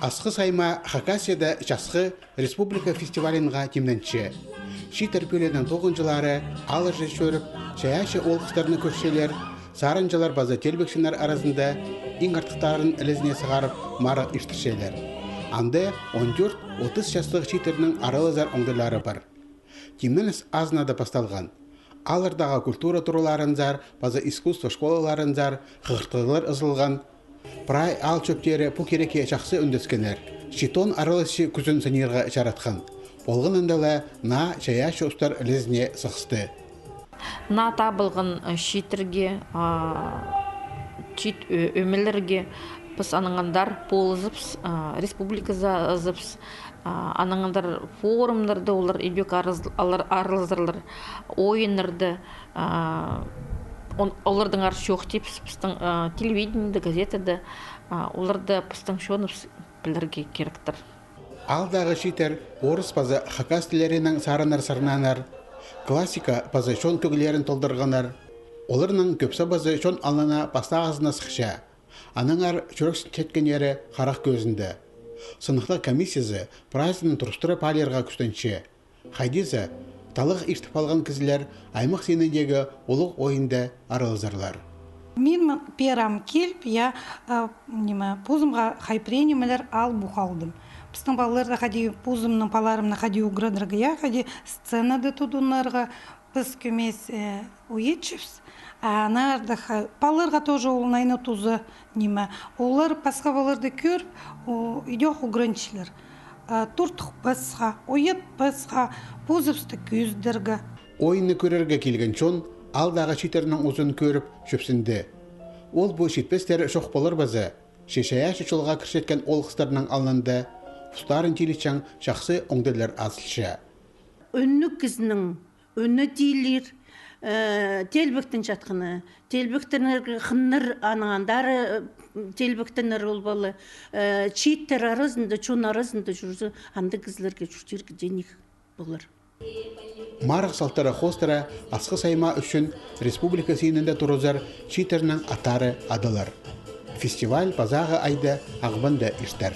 Асқы сайма Хакасияда жасқы республика фестивалинға темненші. Ши тәрпеленің 9 жылары алыр жешөріп, шаяшы олғыстарыны көршелер, сарынжылар базы телбекшінер арасында ең артықтарын ілізіне сығарып марық іштішелер. Анды 14-30 жастық шитерінің аралызар оңдылары бар. Темненіз азынада басталған. Алырдағы культура тұруларын зар, базы искусство школаларын зар, қығыртығылар ызылған. Прай ал чөптері пу кереке жақсы үндескенер. Шитон аралысы күзін сынерға жаратқан. Болғын үнділі на шаяшы ұстар ілізіне сықсты. На табылғын шитерге, шит өмелерге біз аныңандар полызыпс, республика зазыпс, аныңандар форумларды олар үйбек арылызырлар, ойынларды, олардың ар шоқ тепс, біздің телевидениеде, газетада, оларды біздің шонып білерге керектір. Алдағы шитер орыс базы хакас тілерінің сарынар-сарнанар, классика базы шон төгілерін толдырғанар, оларының көпсі базы шон алына баста ağzına сықша, аныңар жүрексін четкенері қарақ көзінде. Сынықта комиссиясы празднын тұрыстыры палерға күстенші. Хайдезі, талық иштіп алған кізілер аймақ сеніндегі олық ойында аралызарлар. Мен перам келіп, я пузымға хайпренемелер ал бұқалдым. Біздің балаларда қади пузымның паларымна қади уградырға, я қади сценады тудунларға біз көмес уетшіпс. Анарда балаларға тоже ол найны тузы неме. Олар пасқа баларды көріп, идех угранчылар. Туртық пасқа, ует пасқа, пузыпсты көздіргі. Ойыны көрерге келген чон, алдағы шитерінің ұзын көріп шөпсінді. Ол бұл шетпестері шоқ болыр базы, шешаяшы чолға кіршеткен олғыстарының алынды, ұстарын телечен жақсы оңдылар асылшы. Өнні кізінің, өнні дейлер, телбіктін жатқыны, телбіктін қынныр анығандары телбіктінер олбалы, читтер арызында, чон арызында жүрзі, анды кізлерге жүрдерге денег болыр. Марық салтары хостара асқы сайма үшін республика сейнінде тұрызар читерінің атары адылар. Фестиваль базағы айды ағбында іштер.